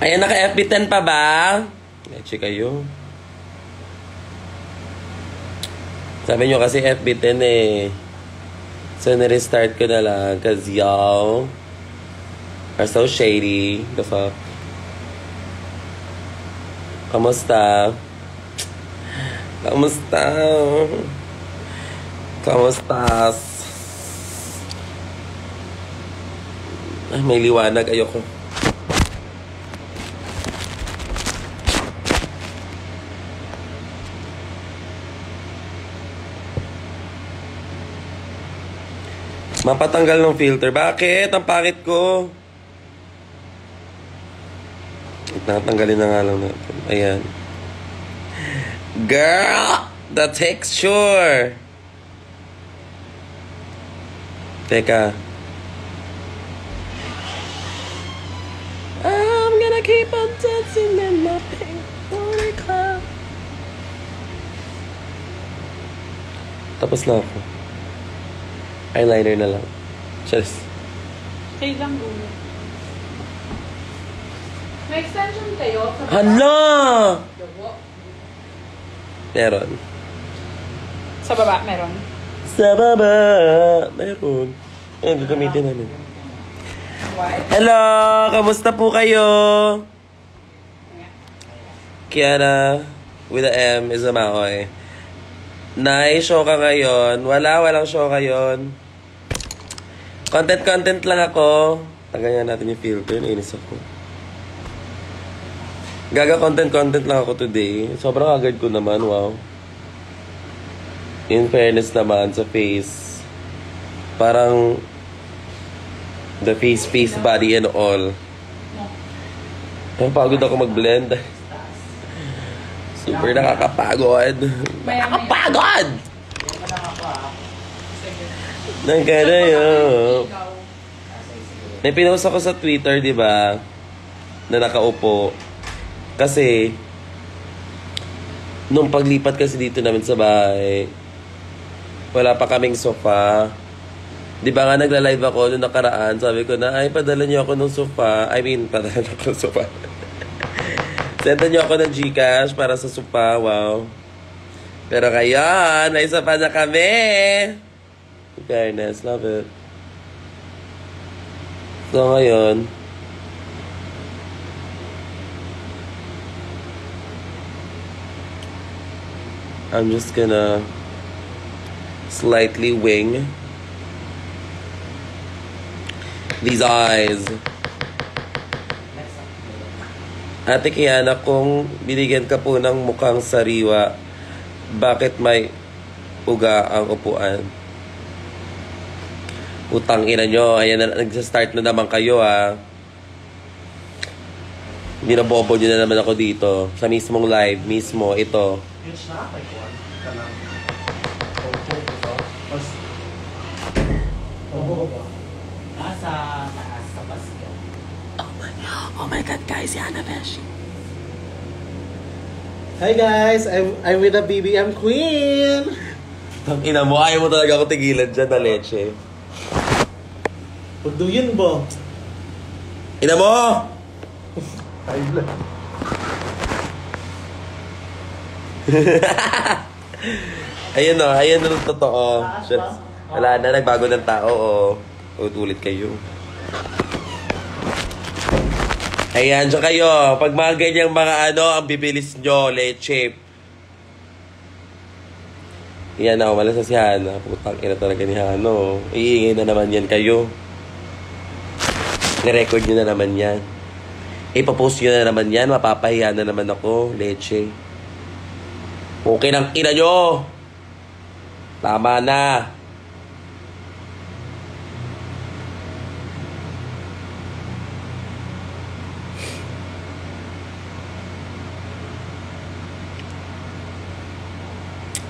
Ayan, naka-FB10 pa ba? Check kayo. Sabi nyo kasi FB10 eh. So, nirestart ko na lang. Cause y'all are so shady. The fuck? Kamusta? Kamusta? Kamustas? Ay, may liwanag. Ayoko. Mapatanggal ng filter. Bakit? Ang pangit ko. Natanggalin na nga lang natin. Ayan. Girl! The texture! Teka. I'm gonna keep on dancing in my pink pony club. Tapos na ako. Eyeliner na lang. Just. Okay lang, ulo. May extension kayo? Hala! Meron. Sa baba, meron. Sa baba, meron. Ayun, gagamitin namin. Hello! Kamusta po kayo? Kiana, with a M, is a Maoy. Show ka ngayon. Walang show ngayon. Content lang ako. Tagayan natin yung filter. Nainis ako. Content lang ako today. Sobrang agad ko naman. Wow. In fairness naman sa face. Parang the face, body and all. Pagod ako mag-blend. Super nakakapagod. Nakakapagod! Nagkadayop. May pinost ako sa Twitter, di ba? Na nakaupo. Kasi, nung paglipat kasi dito namin sa bahay, wala pa kaming sofa. Di ba nga nagla-live ako nung nakaraan, sabi ko na, ay, padala niyo ako ng sofa. I mean, padala ako ng sofa. Senda niyo ako ng Gcash para sa sofa, wow. Pero ngayon, may sofa na kami. In fairness, love it. So ngayon, I'm just gonna slightly wing these eyes. Ate Kiana, kung binigyan ka po ng mukhang sariwa, bakit may uga ang upuan? Utang ina nyo. Ayan na, nagsa-start na naman kayo ha. Binabobo nyo na naman ako dito. Sa mismong live, mismo, ito. Nasa taas sa basket. Oh my God, guys, Yana Beshi. Hi guys, I'm with the BBM Queen. Tang ina mo, ayaw mo talaga ako tigilan dyan na leche. Pagduyin ba? Ina mo! Hi vlog. Ayun o, ayun na totoo. Wala na, nagbago ng tao o. Ulit kayo. Ayan, dyan kayo. Pag mga ganyang mga ang bibilis nyo, leche. Yan na, umalas na si Hana. Putang ina talaga ni Hano. Iingay na naman yan kayo. Nirecord nyo na naman yan. Ipapost nyo na naman yan. Mapapahiya na naman ako, leche. Okay ng ina nyo. Tama na.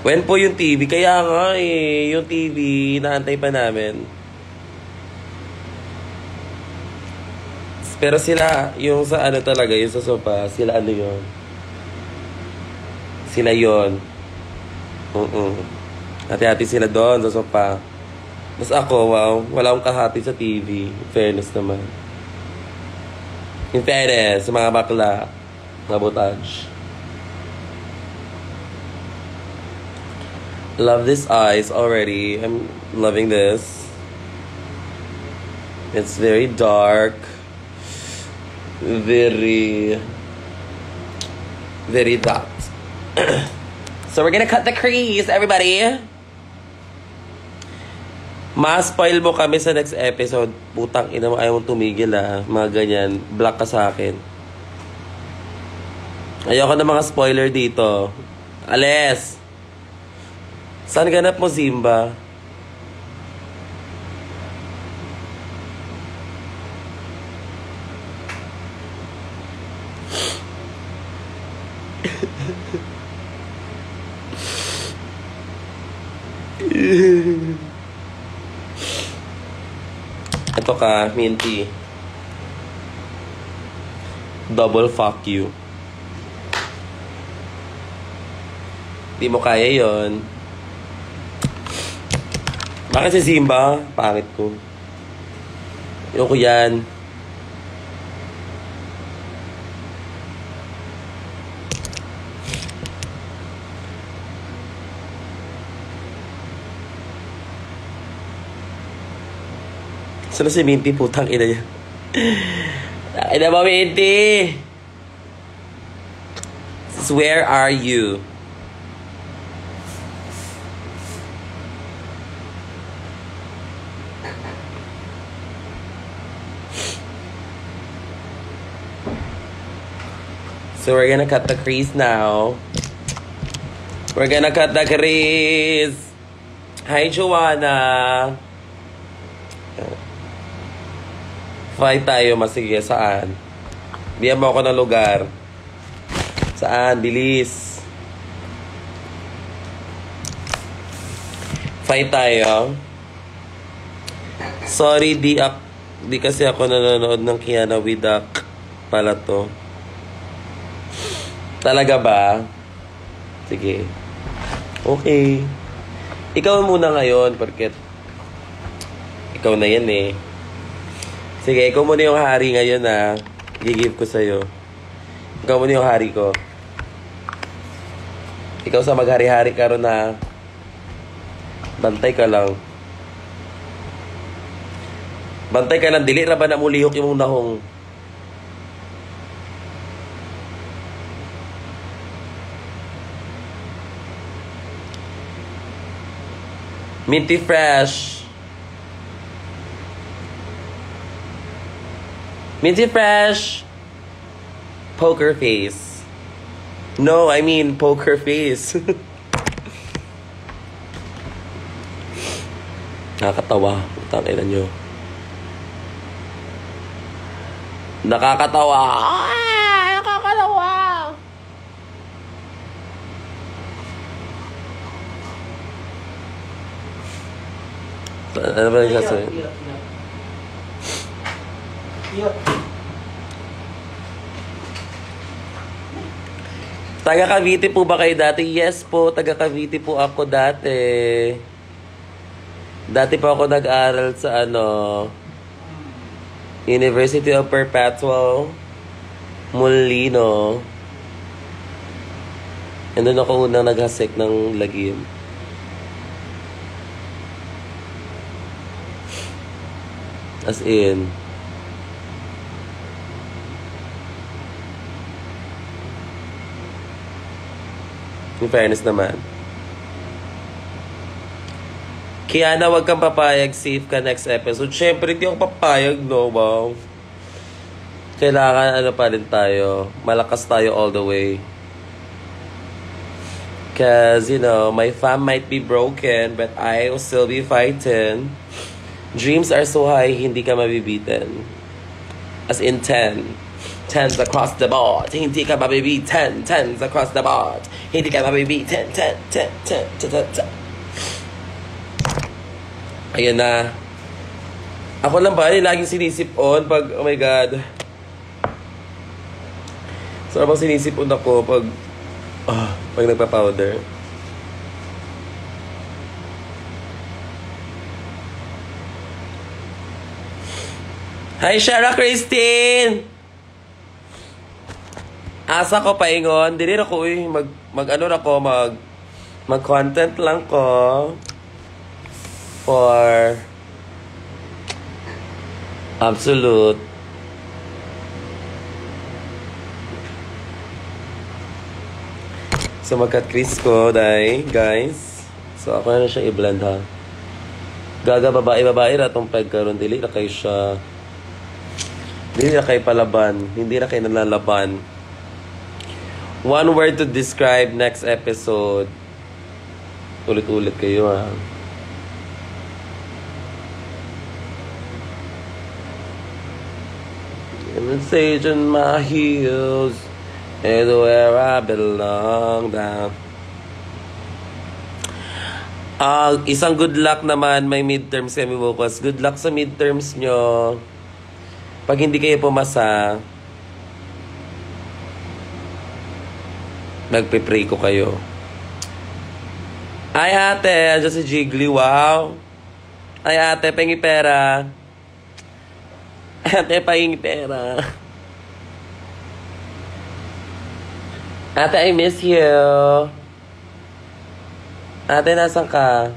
When po yung TV? Kaya nga yung TV, naantay pa namin. Pero sila, yung sa talaga, yung sa sofa, sila yun? Sila yun. Hati-hati sila doon sa sofa. Mas ako, wow, wala akong kahati sa TV. Fairness naman. In fairness, sa mga bakla, sabotage. Love this eyes already. I'm loving this. It's very dark. Very dark. So we're gonna cut the crease, everybody. Ma-spoil mo kami sa next episode. Putang ina mo, ayaw mong tumigil mga ganyan. Block ka sa akin. Ayoko na mga spoiler dito. Ales! Saan ganap mo, Zimba? Ito ka, Minty. Double fuck you. Di mo kaya yon. Bakit si Zimba? Pangit ko. Ayoko yan. Saan na si Minty? Putang ina niya. Ina mo, Minty! Where are you? So we're gonna cut the crease now. We're gonna cut the crease. Hi, Joanna. Fight tayo, masige. Saan? Bigyan mo ako ng lugar. Saan? Bilis. Fight tayo. Sorry, di kasi ako nanonood ng Kiana Widak pala to. Talaga ba? Sige. Okay. Ikaw muna ngayon, porque ikaw na yan eh. Sige, ikaw muna yung hari ngayon Gigib ko sa'yo. Ikaw muna yung hari ko. Ikaw sa maghari-hari ka ron Bantay ka lang. Bantay ka lang. Dili na ba na mulihok yung nahong? Minty Fresh. Minty Fresh. Poker face. No, I mean poker face. Nakakatawa. Tangina nyo. Nakakatawa. Nakakatawa. Ano ba nagsasabi? Taga Cavite po ba kayo dati? Yes po, taga Cavite po ako dati. Dati po ako nag-aral sa University of Perpetual Molino. And doon ako unang naghasik ng lagim. As in, in fairness naman. Kiana, wag kang papayag. Safe ka next episode. Siyempre, hindi ako papayag, no? Wow. Kailangan, pa rin tayo. Malakas tayo all the way. Because, my fam might be broken, but I will still be fighting. Dreams are so high, hindi ka mabibitin. As in 10. 10s across the board. Hindi ka mabibitin. 10s across the board. Hindi ka mabibitin. 10. Ayan na. Ako lang ba? Laging sinisipon pag, oh my God. So, bang sinisipon ako pag nagpa-powder. Hi, Shara Christine! Asa ko paingon, dili na ko mag-content lang ko for absolute. So magkat-crease ko, guys. So ako na siya i-blend ha. Gaga babae na itong peg karon, dili na kayo siya. Dili na kayo palaban, hindi na kayo nalalaban. One word to describe next episode. Ulit-ulit kayo ha. And sage in my heels is where I belong down. Isang good luck naman, may midterms kami bukas. Good luck sa midterms nyo. Pag hindi kayo pumasa, nagpe-pray ko kayo. Ay ate, andyan si Jiggly, wow. Ay ate, pahingi pera. Ate, pahingi pera. Ate, I miss you. Ate, nasan ka?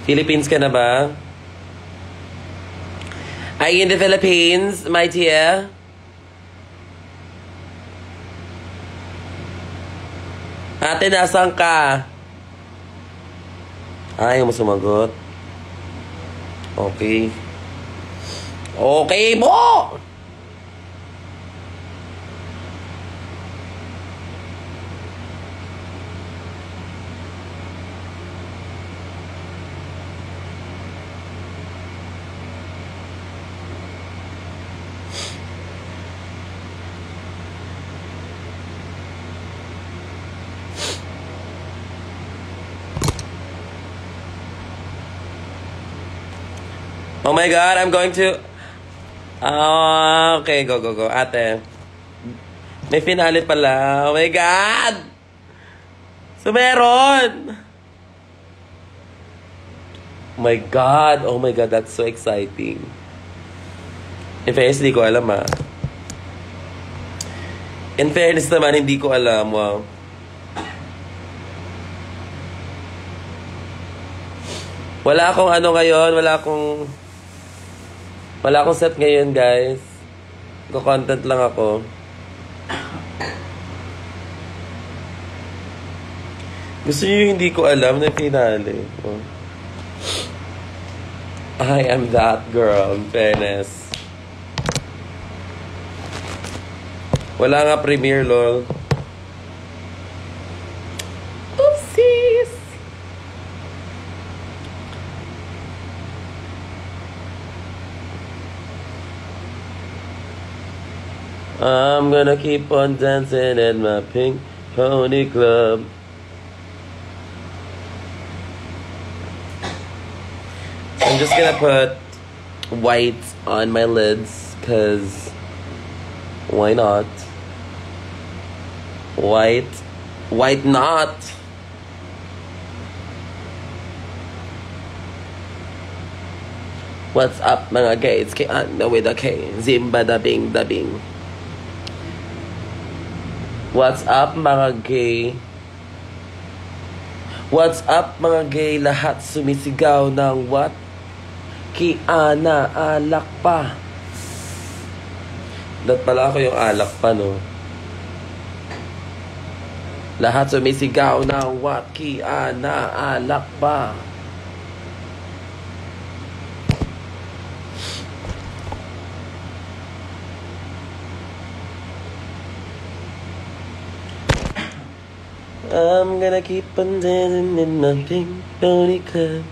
Philippines ka na ba? Are you in the Philippines, my dear? Ate, nasan ka? Ayaw mo sumagot. Okay. Okay mo! Oh my God, I'm going to... okay, go. Ate. May finale pala. Oh my God! So, meron! Oh my God, that's so exciting. In fairness, hindi ko alam ah. In fairness naman, hindi ko alam. Wow. Wala akong ano ngayon, wala akong set ngayon, guys. Content lang ako. Gusto niyo yung hindi ko alam na finale. Oh. I am that girl, in fairness. Wala nga premiere, lol. Oopsies! I'm gonna keep on dancing in my pink pony club. I'm just gonna put white on my lids, cause why not? White not. What's up mga gays? Kay Anna with a K. Zimba da bing da bing. What's up mga gay? What's up mga gay? Lahat sumisigaw ng what? Ki Ana, alak pa. Dat pala ako yung alak pa, no? Lahat sumisigaw ng what? Ki Ana, alak pa. I'm gonna keep on dancing in my pink pony club.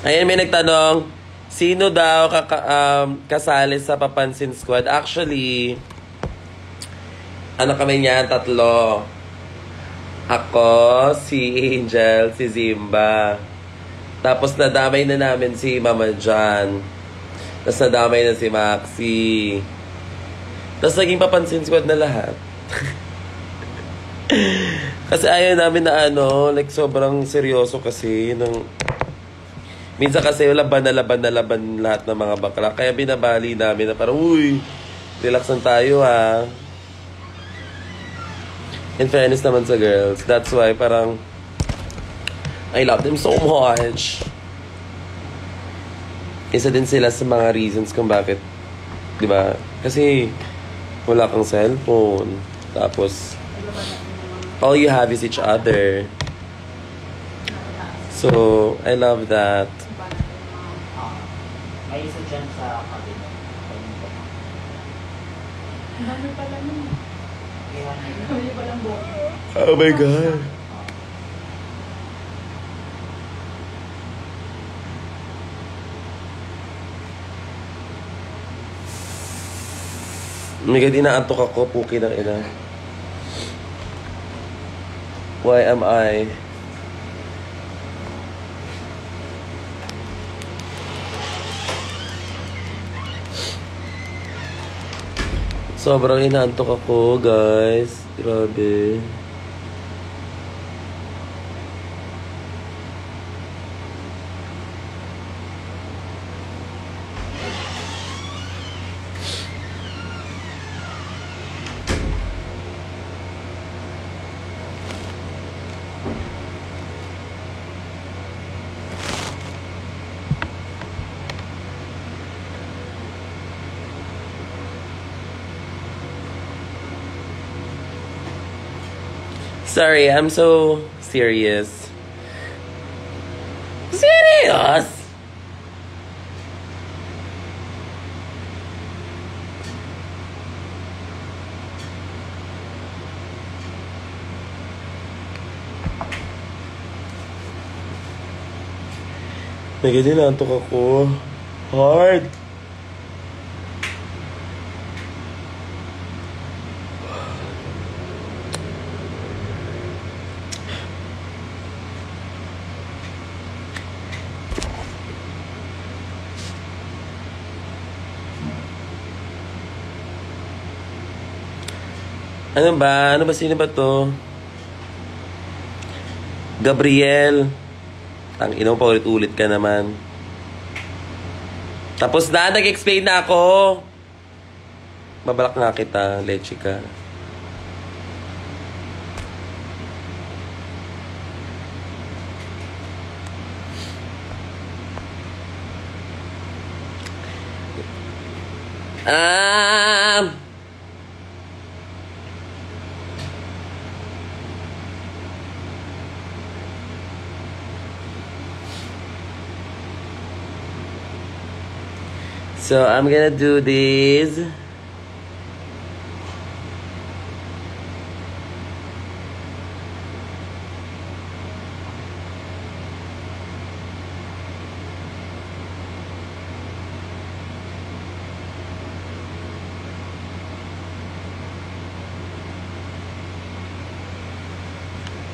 Ayan, may nagtanong, sino daw kasali sa Papansin Squad? Actually, ano kami niyan? 3. Ako, si Angel, si Zimba. Tapos nadamay na namin si Mama Jan. Tapos nadamay na si Maxi. Tapos naging Papansin Squad na lahat. Kasi ayaw namin na ano, like sobrang seryoso kasi ng minsan kasi laban lahat ng mga bakla. Kaya binabali namin na parang, uy, relax lang tayo ha. In fairness naman sa girls. That's why parang I love them so much. Isa din sila sa mga reasons kung bakit, di ba? Kasi wala kang cellphone. Tapos all you have is each other. So, I love that. May isa dyan sa cabinet. Ang dami pala nun. Ang dami palang buhok. Oh my God. Oh my God, inaantok ako. Puki ng ina. Why am I? Sobrang inaantok ako, guys. Grabe. Sorry, I'm so serious. Serious? May ganyan nantok ako. Hard. Ano ba? Ano ba? Sino ba to? Gabriel. Ang ina mo, paulit-ulit ka naman. Tapos na, nag-explain na ako. Babalak nga kita, leche ka. So I'm gonna do this.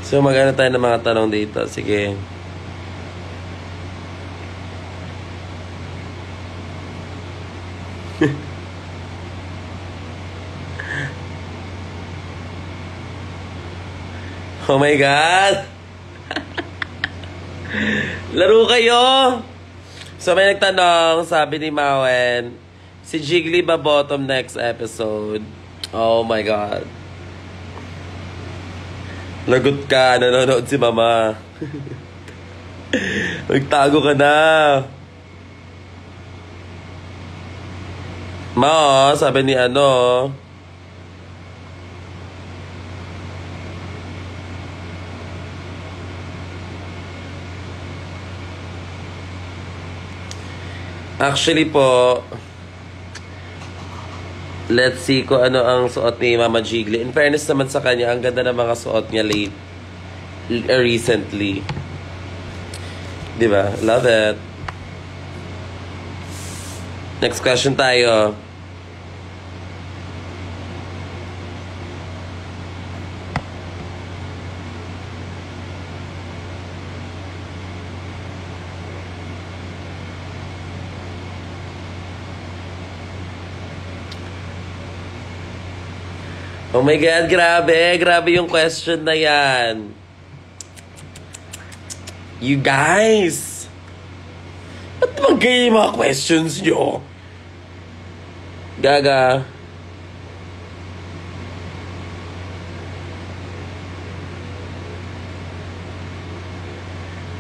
So magano tayo ng mga tanong dito. Sige. Oh my God! Laro kayo! So may nagtanong, sabi ni Mawen, si Jiggly ba bottom next episode? Oh my God. Lagot ka, nanonood si Mama. Magtago ka na. Ma, sabi ni ano, actually po, let's see kung ano ang suot ni Mama Jiggly. In fairness naman sa kanya, ang ganda ng mga suot niya recently. Diba? Love it. Next question tayo. Oh my God, grabe. Grabe yung question na yan. You guys. Ba't naman ganyan yung mga questions nyo? Gaga.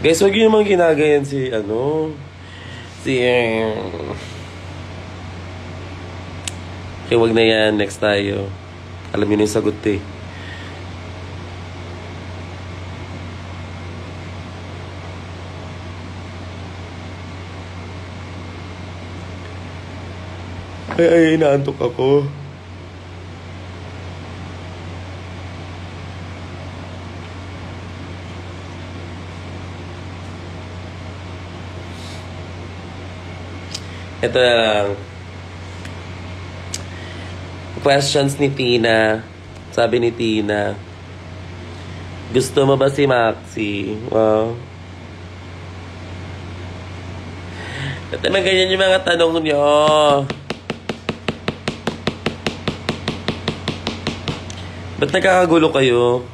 Guys, wag yun naman ginagayan si, okay, wag na yan. Next tayo. Alam yun yung sagot eh. Ay, inaantok ako. Ito na lang. Questions ni Tina. Sabi ni Tina, gusto mo ba si Maxi? Wow. Ito naman ganyan yung mga tanong nyo. Ba't nagkakagulo kayo?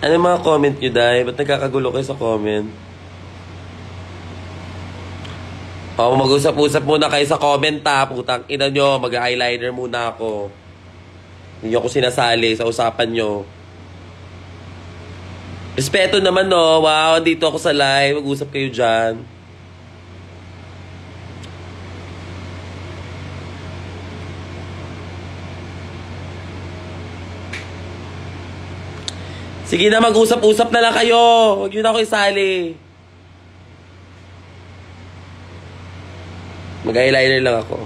Ano yung mga comment nyo, Day? Ba't nagkakagulo kayo sa comment? O, mag-usap-usap muna kayo sa comment, ha? Putang ina nyo, mag-eyeliner muna ako. Hindi nyo ako sinasali sa usapan nyo. Respeto naman, no? Wow, andito ako sa live. Mag-usap kayo dyan. Sige na, mag-usap-usap na lang kayo. Huwag nyo na ako isali. Mag-eyeliner lang ako.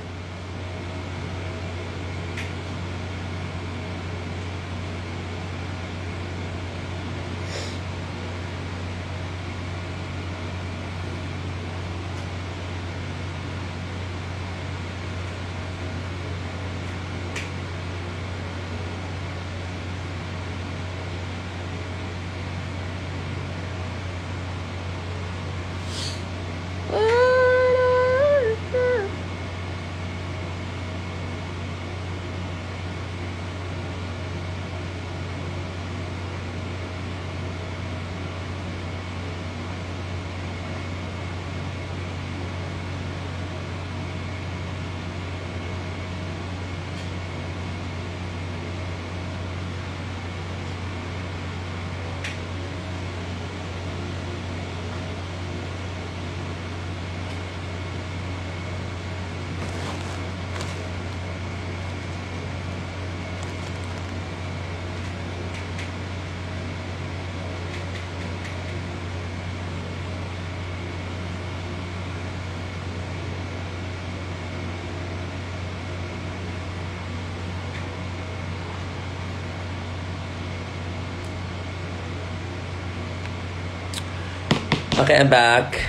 Okay, I'm back.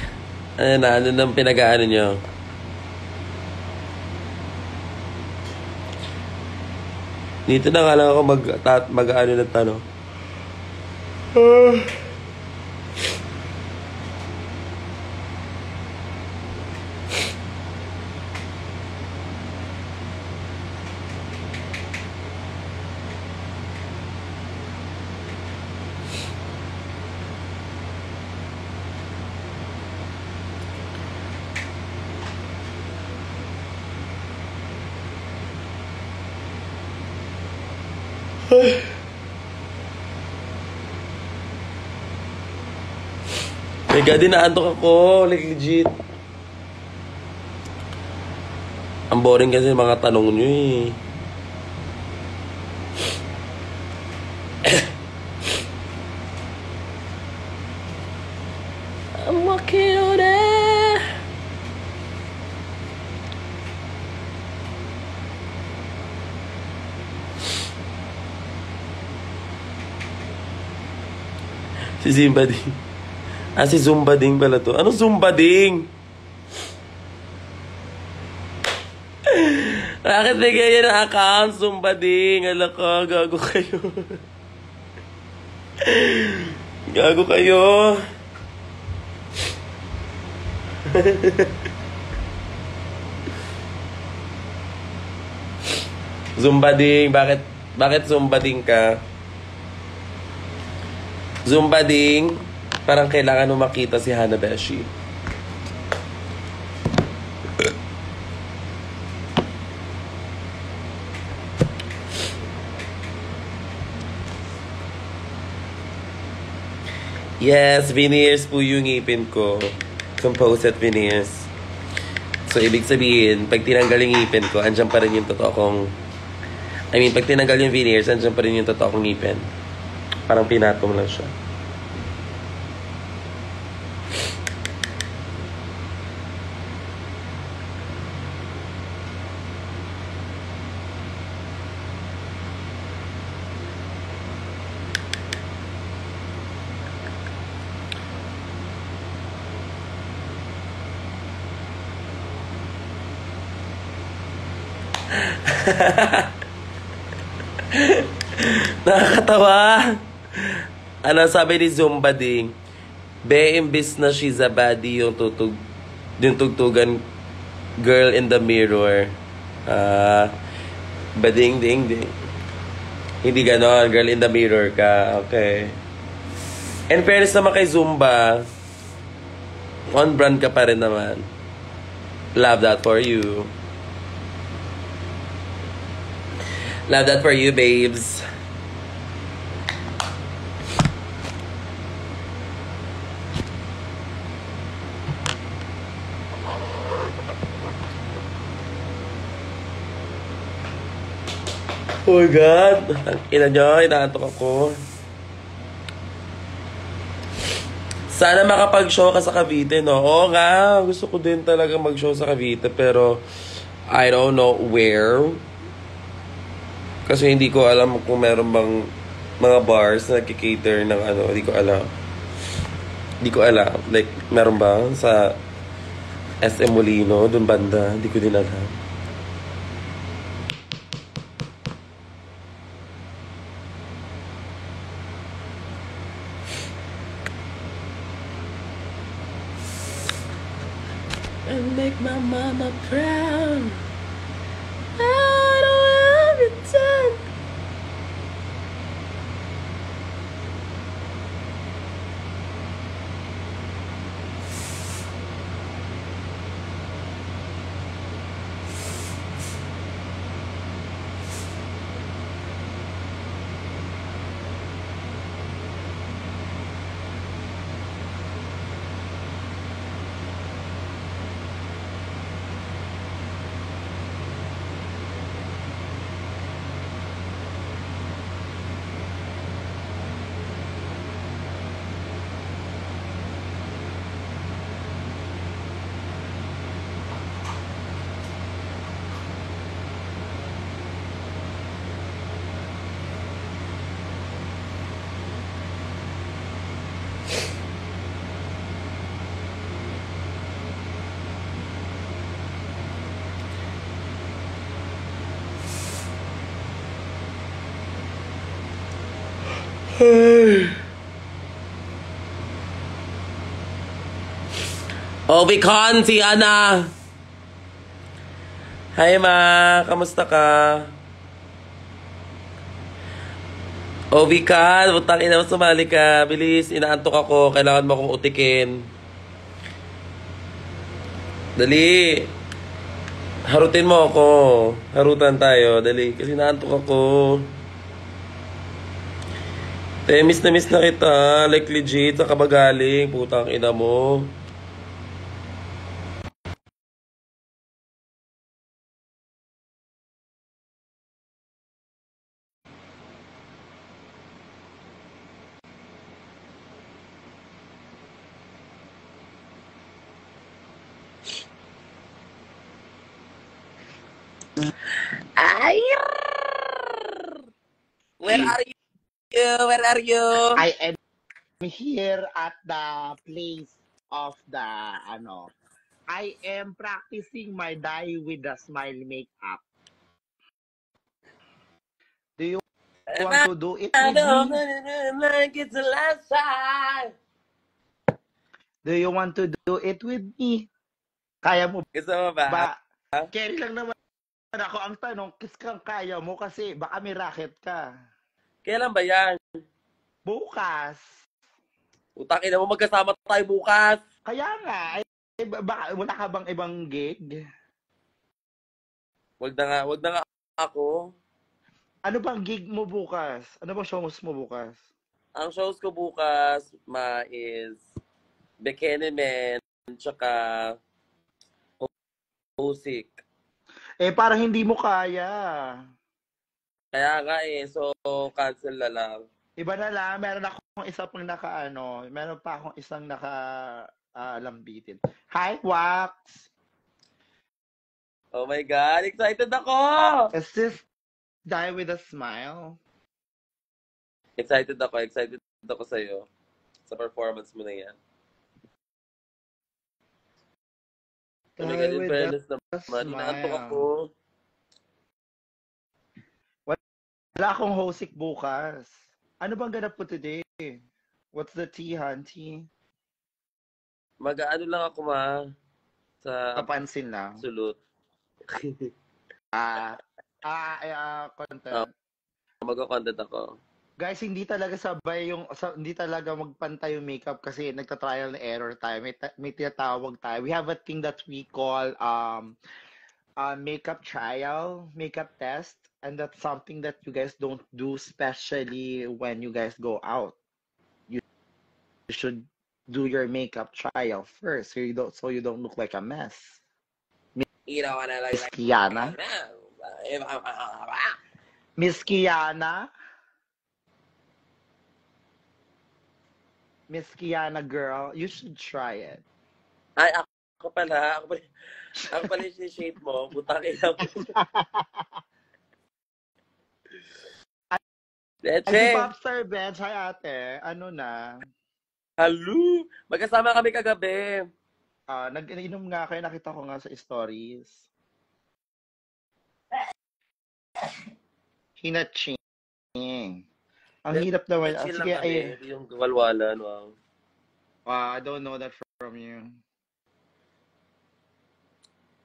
Ano nang pinag-aano nyo? Dito na nga lang ako mag-ano ng tanong. My God, inaantok ako. Like, legit. Ang boring kasi mga tanong nyo eh. I'm walking on it. Si Zumba Ding. Si Zumba Ding pala to. Ano Zumba Ding? Bakit may ganyan na account? Zumba Ding. Ala ka, gago kayo. Gago kayo. Zumba Ding, bakit Bakit Zumba din ka? Zumba ding, parang kailangan mo makita si Hanabeshi. Yes, veneers po yung ngipin ko. Composite veneers. So, ibig sabihin, pag tinanggal yung ngipin ko, andyan pa rin yung totoo kong... pag tinanggal yung veneers, andyan pa rin yung totoo kong ngipin. Parang pinatong lang siya. Nakakatawa. Ano sabi ni Zumba Ding? Be, imbis na she's a baddie yung tugtugan girl in the mirror. Bading ding ding. Hindi ganon, girl in the mirror ka. Okay. In fairness naman kay Zumba, on brand ka pa rin naman. Love that for you. Love that for you, babes. Oh my God. Ang ina nyo, inaantok ako. Sana makapag-show ka sa Cavite, no? Oo nga, gusto ko din talaga mag-show sa Cavite, pero I don't know where. Kasi hindi ko alam kung meron bang mga bars na nagkikater ng ano, hindi ko alam. Hindi ko alam. Like, meron ba sa SM Molino, dun banda? Hindi ko din alam. And make my mama proud. I don't have it done. Obi-Con, si Ana. Hi, ma. Kamusta ka? Obi-Con, butang ina mo, sumali ka. Bilis, inaantok ako. Kailangan mo akong utikin. Dali. Harutin mo ako. Harutan tayo. Dali, kasi inaantok ako. Miss na kita. Like legit, sa kabagaling. Putang ina mo. Ay! Where are you? Where are you? I am here at the place of the I am practicing my die with the smile makeup. Do you want to do it I with don't me? like it's the last time. Do you want to do it with me? Kaya mo Gusto mo ba? ba? Carry lang naman ako ang tanong, kiss kang kaya mo kasi baka may racket ka. Kailan ba yan? Bukas. Utakin na mo, magkasama tayo bukas. Kaya nga, baka, wala ka bang ibang gig? Wag na nga ako. Ano bang gig mo bukas? Ano bang shows mo bukas? Ang shows ko bukas, is Bikini Man, tsaka Music. Parang hindi mo kaya. Kaya nga so cancel na lang. Iba na lang, meron akong isa pang meron pa akong isang lambitin. Hi, Wax! Oh my God, excited ako! Is this Die With A Smile? Excited ako sa'yo. Sa performance mo na yan. Die With A naman, inaantok Smile. ako. Wala akong hosik bukas. Ano bang ganap po today? What's the tea, Hanty? Mag-ano lang ako, ma. Sa Papansin lang. absolute. Content. Mag-content ako. Guys, hindi talaga hindi talaga magpantay yung makeup kasi nagta-trial and error tayo. May tinatawag tayo. We have a thing that we call makeup trial, makeup test, and that's something that you guys don't do, especially when you guys go out. You should do your makeup trial first so you don't look like a mess. You know, and I like Miss Kiana? Miss Kiana? Miss Kiana, girl, you should try it. Ay, ako pala yung shape mo. Butakin lang. Ay, Leche! Popstar Bench, hi ate. Ano na? Hello! Magkasama kami kagabi. Nag-inom nga kayo, nakita ko nga sa stories. Hinaching. Ang hirap naman. Chill Sige, lang kami. Yung walwalan, wow. I don't know that from you.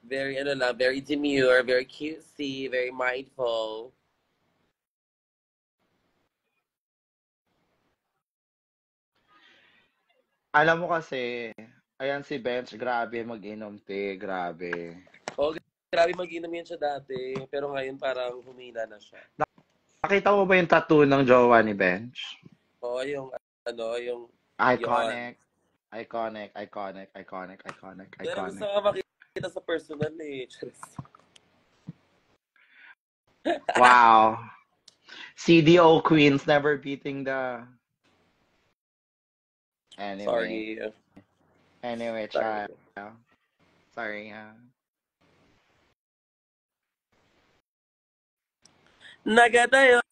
Very, very demure, very cutesy, very mindful. Alam mo kasi, ayan si Bench, grabe mag-inom, te. Grabe. Oh, grabe mag-inom yan siya dati. Pero ngayon parang humina na siya. Nakita mo ba yung tattoo ng jowa ni Bench? Oo, yung Iconic. Pero gusto ka makita sa personal eh. Wow. CDO Queens never beating the... Anyway. Sorry. Anyway, Sorry. child. Sorry, Nagatayo!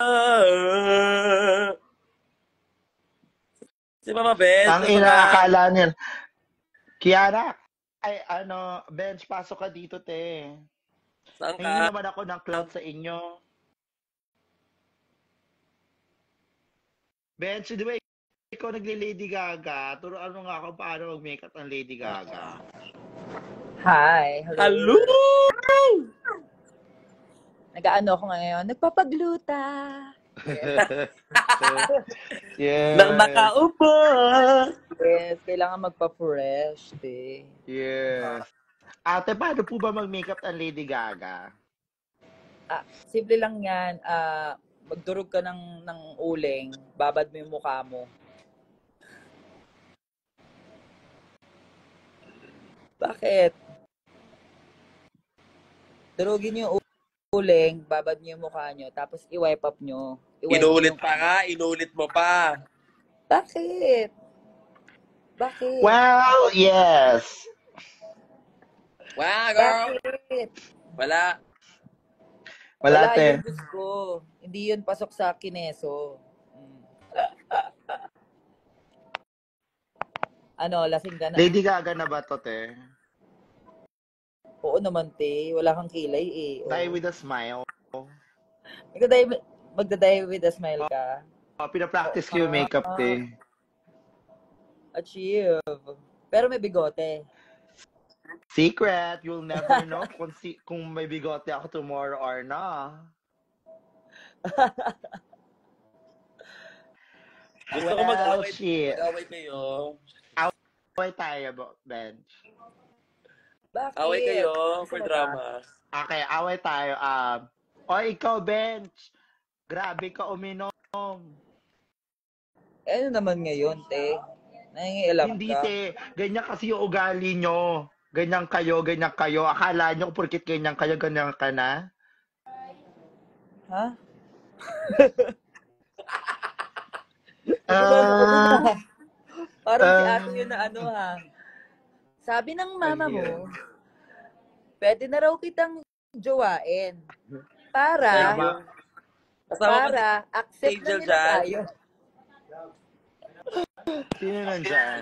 Si Mama Beth. Ang inaakala niyan. Kiara, Bench, pasok ka dito, te. Saan Hindi ka? naman ako ng cloud sa inyo. Bench, di ba ikaw nagle-Lady Gaga? Turuan mo nga ako paano mag-makeup ng Lady Gaga. Hi. Hello! Nag-ano ako ngayon? Nagpapagluta. Yes. Nang nakaupo! Yes, kailangan magpa-fresh, eh. Yes. Ate, paano po ba mag-makeup ng Lady Gaga? Simple lang yan. Magdurog ka ng uling, babad mo yung mukha mo. Bakit? Durugin niyo yung uling, babad niyo yung mukha niyo, tapos i-wipe up niyo. Inulit pa nga, inulit mo pa. Bakit? Bakit? Well, yes. Wow, girl! Bakit? Wala. Wala, te. Yun, Diyos ko. Hindi yun pasok sa kineso. Ano, lasing ka na? Lady Gaga na ba to, te? Oo naman, te. Wala kang kilay, eh. Oo. Die with a smile. Magda-die with a smile ka. Pinapractice ko yung makeup, te. Achieve. Pero may bigote. Secret, you'll never know kung may bigote ako tomorrow or na. Gusto ko Well, mag-away. shit. Mag-away kayo. Away tayo, bench. Bakit? Away kayo Gusto for mo ba? drama. Okay, away tayo. Ikaw, bench. Grabe ka uminom. Ano naman ngayon, te? Nangingialam Hindi, ka? te. Ganyan kasi yung ugali nyo. Ganyan kayo, ganyan kayo. Akala nyo porkit ganyan kayo, ganyan ka na? Ha? Ah, Parang si ate yun na ano ha. Sabi ng mama mo, ayun. pwede na raw kitang jowain. Para, Tama. Kasama ba para, accept na Angel nila dyan? tayo. Sino nandyan?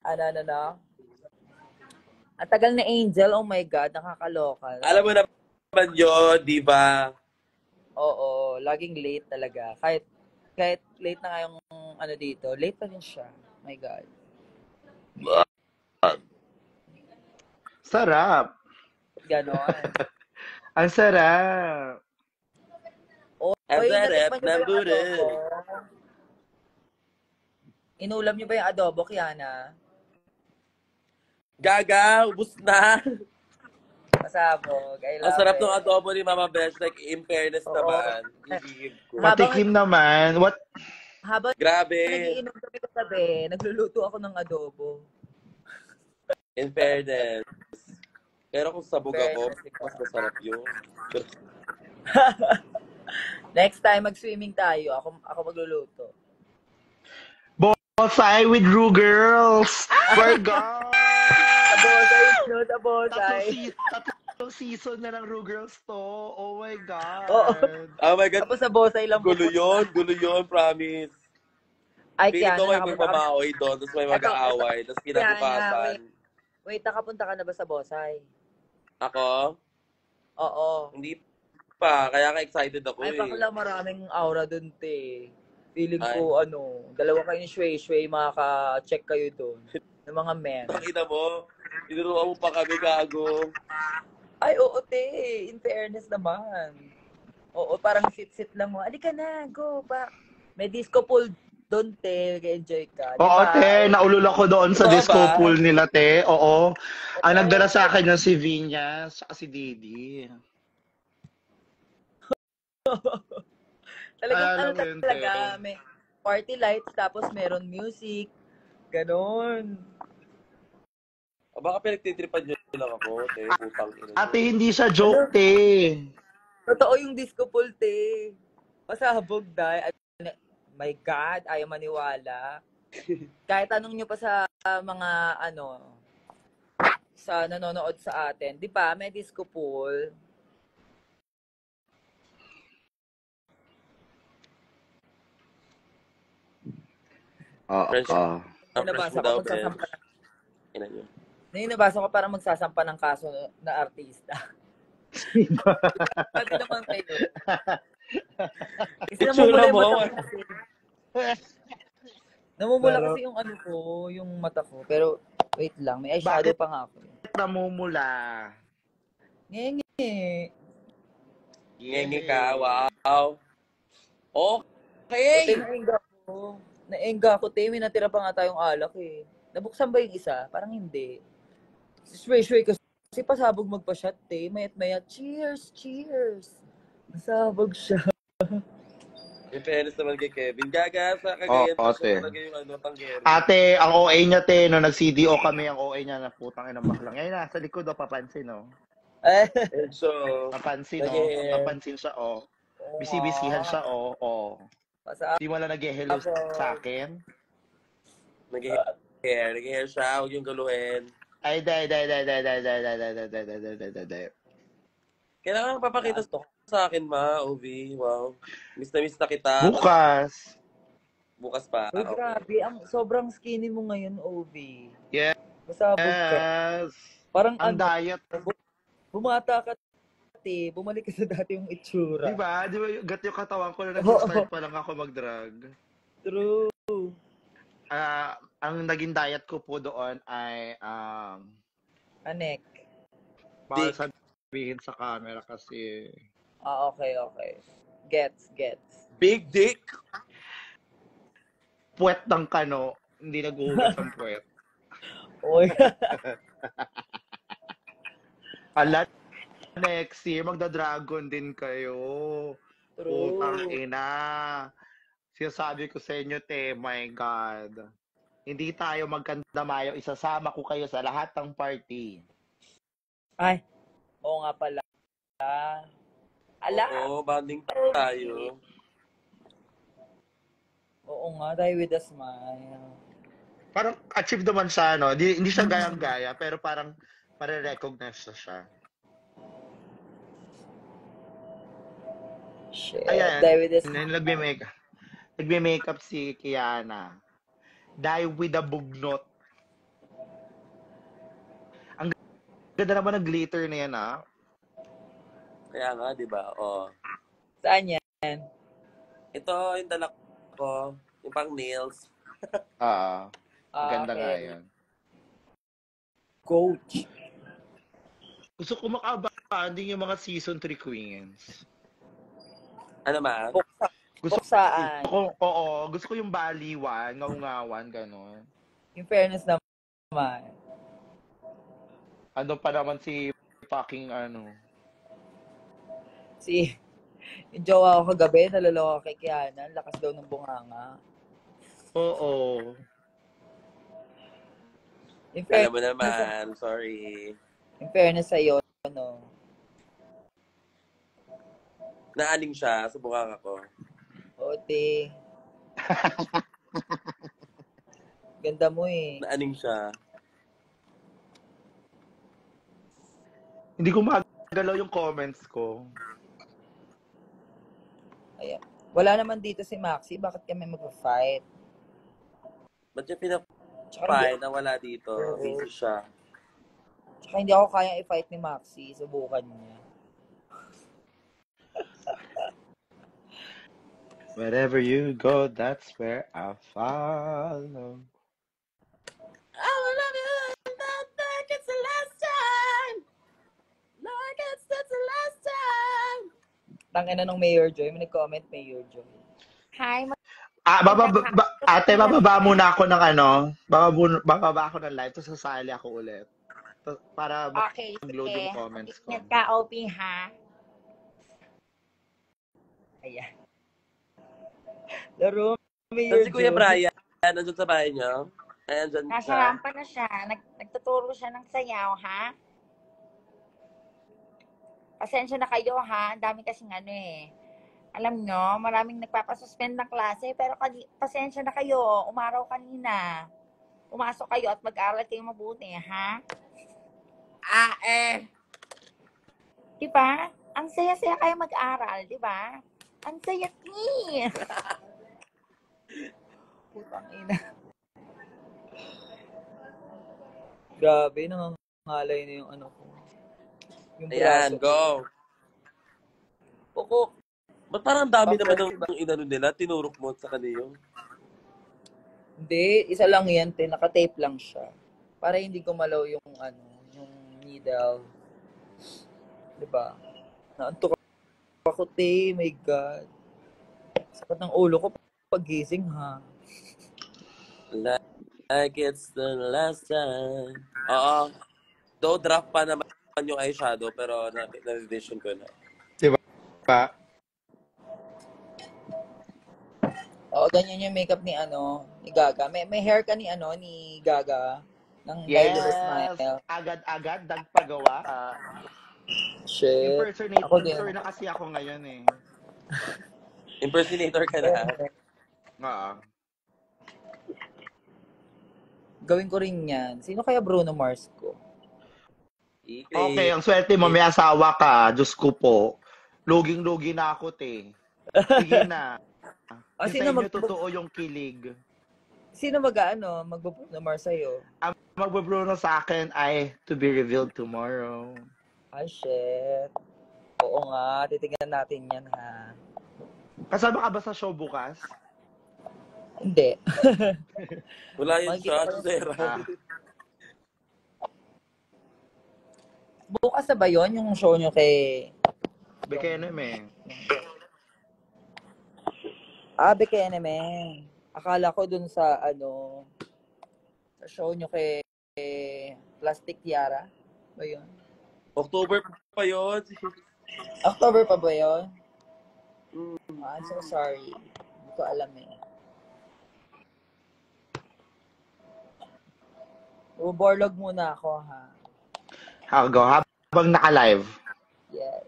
Ano? Ang tagal na Angel, oh my God, nakakaloka. Alam mo naman yun, di ba? Oo, laging late talaga. Kahit late na nga yung ano dito, late pa rin siya. My God. Sarap. Ganon. Ang sarap. Ang Oy, sarap natikman niyo ng ba yung burin. adobo? Inulam niyo ba yung adobo, Kiana? Gaga, ubus na. Pasabog. I Ang love sarap it. ng adobo ni Mama Besh. Like, in fairness Oo. naman. Ibigin ko. Patikim naman. What? Habang Grabe. nagiinom kami katabi, nagluluto ako ng adobo. In fairness. Pero kung sabog ako, Fairness, ikaw. mas masarap yun. Next time, mag-swimming tayo. Ako magluluto. Bonsai with Rue Girls. My God. Abosay, no? Abosay. Tatlong season na ng Rue Girls to. Oh my God. Oo. Oh my God. Tapos abosay lang Gulo yun, promise. Ay, Feeling Kiana, ko may nakapunta ka. magmamaoy doon, tapos may mag-aaway, tapos kinabukasan. Wait, nakapunta ka na ba sa Bosay? Ako? Oo. Hindi pa, kaya ka-excited ako Ay, eh. bakla maraming aura dun, te. Feeling Ay. ko, dalawa kayong shway-shway, makaka-check kayo dun. Ng mga men. Pakita mo, tinuruan mo pa kami, gago. Ay, oo, te. In fairness naman. Oo, parang sit-sit lang mo. Alika na, go, back. May disco pool doon, te. Enjoy ka. Oo, te. Naulol ako doon sa Totoo disco ba? pool nila, te. Oo. Ang nagdala sa akin yung si Vinya, saka si Didi. Talagang Alam mo yun, talaga. te. May party lights, tapos meron music. Ganon. O baka pinagtitripan nyo lang ako, te, putang ina. Ate, hindi siya joke, te. Totoo yung disco pool, te. Pasabog, dahil. My God, ayaw maniwala. Kahit tanong nyo pa sa mga, sa nanonood sa atin. Di ba, may disco pool. Oo. Fresh. Ang fresh Nabasa mo ko, daw, magsasampa friends. Ina nyo. nabasa ko parang magsasampa ng kaso na artista. Pwede naman kayo. Kasi Itsura mo. namumula kasi yung yung mata ko. Pero, wait lang, may eyeshadow pa nga ako. Namumula. Ngenge. Ngengi ka, wow. Okay. Naengga ako, te. May natira pa nga tayong alak eh. Nabuksan ba yung isa? Parang hindi. Shway kasi pasabog magpa-shot, te. Mayat-mayat. Cheers. Nasabog siya. In fairness naman kay Kevin. Gaga, sa kagayan Oo, pa siya te. talaga yung tanggero. Ate, ang OA niya, te, no, nag-CDO kami, ang OA niya na putang ina bakla. Ngayon, nasa likod, papansin, no? So, Papansin, no? Nag-e- Papansin siya, Bisibisihan siya, Pasabog. Di mo lang nag-hello sa akin. nag-hair siya, huwag yung galuhin. Ay, day. Kailangan papakita sa akin, ma, OV. Wow. Miss na kita. Bukas. Bukas pa. Uy, Okay. grabe. Sobrang skinny mo ngayon, OV. Yes. Pasabog ka. Yes. Parang Ang diet. bumata ka, te. Bumalik ka sa dati yung itsura. Di ba? Gat yung katawan ko na nag-start pa lang ako mag-drug. True. Ang naging diet ko po doon ay Anek. Bawal Dick. sabihin sa camera kasi. Okay. Gets. Big dick. Puwet ng kano, hindi naghuhugas ang puwet. Uy. Ala, next year, magda-dragon din kayo. Putang True. ina. Sinasabi ko sa inyo, te, my God. Hindi tayo magkandamayo. Isasama ko kayo sa lahat ng party. Ay. Oo nga pala. Ala. Oo, banding tayo. Oo nga, die with a smile. Parang achieve naman siya, no? Hindi siya gayang-gaya, pero parang mare-recognize na siya. Shit. Ayan, Die with a smile. nagme-makeup si Kiana. Die with a bugnot. Ang ganda naman ng glitter na yan, ah. Kaya nga, di ba? Oh. Saan yan? Ito, yung dala ko. Yung pang nails. Ganda nga Okay. yun. Coach. Gusto ko makabanding yung mga season 3 queens. Ano man? Buksaan. Gusto ko yung baliwan, ngaw-ngawan, gano'n. In fairness naman. Ano pa naman si fucking ano. Yung jowa ko kagabi, naloloko kay Kiana. Lakas daw ng bunganga. Oo. In Alam mo naman, sorry. In fairness sa'yo, no? Naaning siya sa bunganga ko. Ote. Ganda mo eh. Naaning siya. Hindi ko magalaw yung comments ko. Ayan. Wala naman dito si Maxi. Bakit kami mag-fight? Ba't yung Tsaka pinapay na wala dito? Oo. Busy siya. Tsaka hindi ako kayang i-fight ni Maxi. Subukan niya. Wherever you go, that's where I follow. I will love you, not like it's the last time. No, I guess that's the last time. Tangina nung Mayor Joy. May nag-comment Mayor Joy. Hi, Ate, bababa muna ako ng ano. Bababa ako ng live, tapos sasali ako ulit. Para okay, mag-load sige. yung comments ko. Ingat ka, OP, ha? Ayan. Laro, Mayor Kasi Kuya Joy. Brian, nandun sa bahay niyo? Ay, andyan Nasa siya. rampa na siya. Nagtuturo siya ng sayaw, ha? Pasensya na kayo, ha? Ang dami kasing ano eh. Alam nyo, maraming nagpapasuspend ng klase, pero pasensya na kayo. Umaraw kanina. Pumasok kayo at mag-aral kayo mabuti, ha? Diba? Ang saya-saya kayo mag-aral, diba? Ang saya ni. Putang ina. Grabe, nangangalay na yung ano ko. Yung Ayan, braso. go. Pukok. Ba't parang dami Bakit? naman ng inano nila? Tinurok mo sa kanila. Hindi, isa lang yan, te. Naka-tape lang siya. Para hindi gumalaw yung ano, yung needle. Diba? Naantok ako, te. My God. Sakit ng ulo ko pag-gising, ha? Like it's the last time. Oo. Though draft pa naman yung eyeshadow, pero na-revision ko na. Pa? Oo, ganyan yung makeup ni ano, ni Gaga. May hair ka ni ano, ni Gaga. Ng Yes! Diary of a Smile. Agad-agad, nagpagawa. Shit. Ako din. Impersonator na kasi ako ngayon eh. Impersonator ka na. Oo. Gawin ko rin yan. Sino kaya Bruno Mars ko? Okay, ang swerte mo, may asawa ka. Diyos ko po. Luging-lugi na ako, te. Sige na. Kasi sa inyo totoo yung kilig. Sino magbo-Bruno Mars sa'yo? Ang magbabruno sa akin ay to be revealed tomorrow. Ay, shit. Oo nga, titignan natin yan, ha? Kasama ka ba sa show bukas? Hindi. Wala yun Makikita siya, ko Sarah. Bukas na ba yun, yung show nyo kay... Bekenem eh. Beke naman. Akala ko dun sa, sa show nyo kay Plastic Tiara. Ba yun? October pa yun. October pa ba yun? Mm. I'm so sorry. Hindi ko alam eh. Borlog muna ako, ha? Go, habang naka-live. Yes.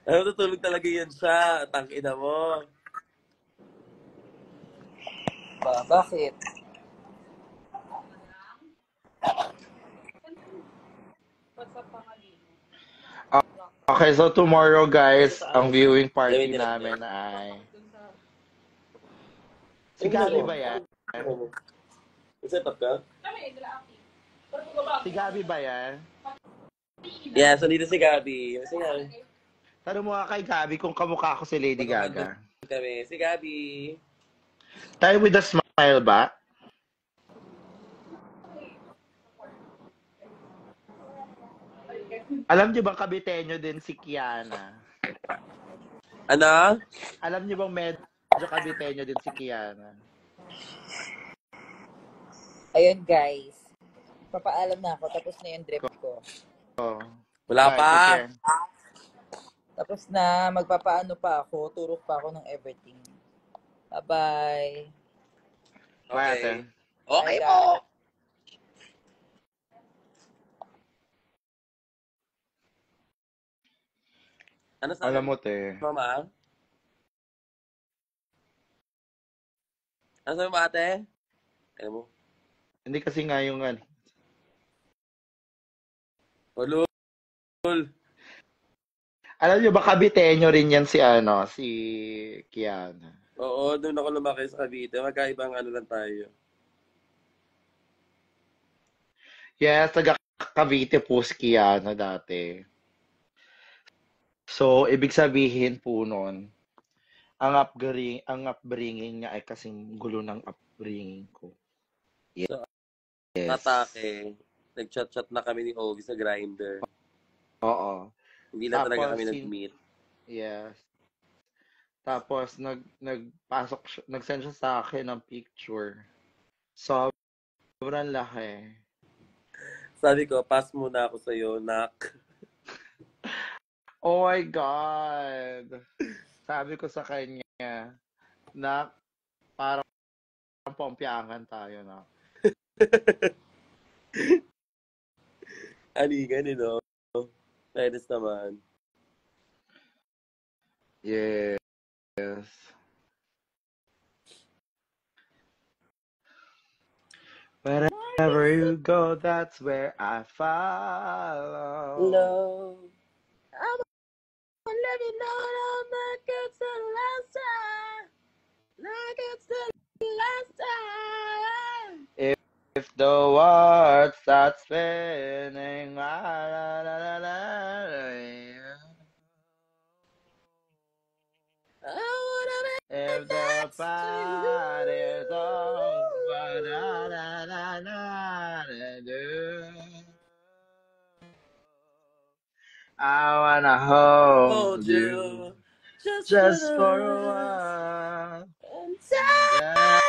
Tutulog talaga yan siya. Tangina mo. Bakit? Okay, so tomorrow guys, ang viewing party namin ay... Si Gabi ba yan? Set up ka? Si Gabi ba yan? Yeah, so dito si Gabi. Si Gabi. Tanong mo nga kay Gabi kung kamukha ko si Lady Gaga. Kami. Si Gabi. Tayo with a smile ba? Alam niyo bang kabitenyo din si Kiana? Ano? Alam niyo bang medyo kabitenyo din si Kiana? Ayun, guys. Papaalam na ako. Tapos na yung drip ko. Oh. Wala Bye, pa. take care. Tapos na, magpapaano pa ako. Turok pa ako ng everything. Bye-bye. Bye, Okay. ate. Okay Bye, po. guys. Ano sabi Alam mo, te. Mama? Ano sabi mo, ate? Alam mo? Hindi kasi nga yung ano. Ulul. Alam niyo ba kabitenyo rin yan si si Kiana? Oo, doon ako lumaki sa Cavite. Magkaibang ano lang tayo. Yes, taga Cavite po si Kiana dati. So, ibig sabihin po nun, ang upbringing niya ay kasing gulo ng upbringing ko. So, Yes. atake. Nag-chat-chat na kami ni Ogie sa Grindr. Oo. Hindi lang talaga Tapos, kami nag-meet. Yes. Tapos, nag-send siya sa akin ng picture. Sobrang laki. Sabi ko, pass muna ako sa'yo, nak. Oh my God! Sabi ko sa kanya, na parang pompyahan tayo na. Aligan, no? Fairness naman. Yes. Wherever you go, that's where I follow. Love. I'm letting know like it's the last time. Like it's the last time. If the world starts spinning, la, la, la, la, la, I wanna make if the party's over, la, la, la, la, la, do. I wanna hold you just for a while. Yeah.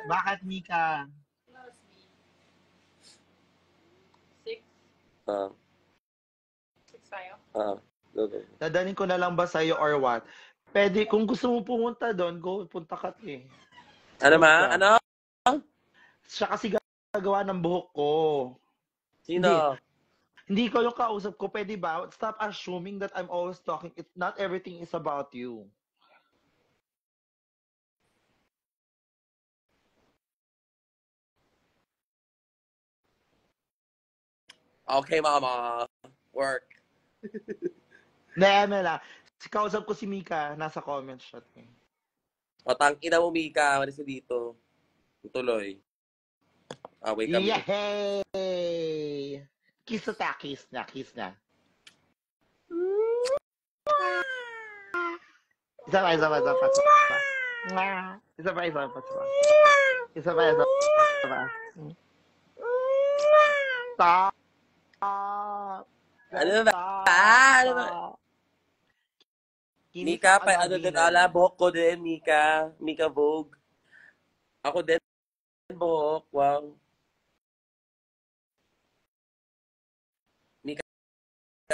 Bakit, Mika? Okay. Dadalhin ko na lang ba sa'yo or what? Pwede, kung gusto mo pumunta doon, go, punta ka eh. Ano ma? Ano? Siya kasi gagawa ng buhok ko. Sino? Hindi ko yung kausap ko, pwede ba? Stop assuming that I'm always talking. Not everything is about you. Okay, mama. Work. Neme lang. Kausap ko si Mika, nasa comment shot eh. O, tangina mo, Mika. Malis na dito. Tuloy. Away kami. Yay! Kiss na, kiss na, kiss na. Isa pa. Isa pa. Stop! Ano Guys, ba? stop! Ano ba? Stop! Kinis Mika, ako pa, ng ano din, winner. buhok ko din, Mika. Mika Vogue. Ako din, buhok. Wow. Mika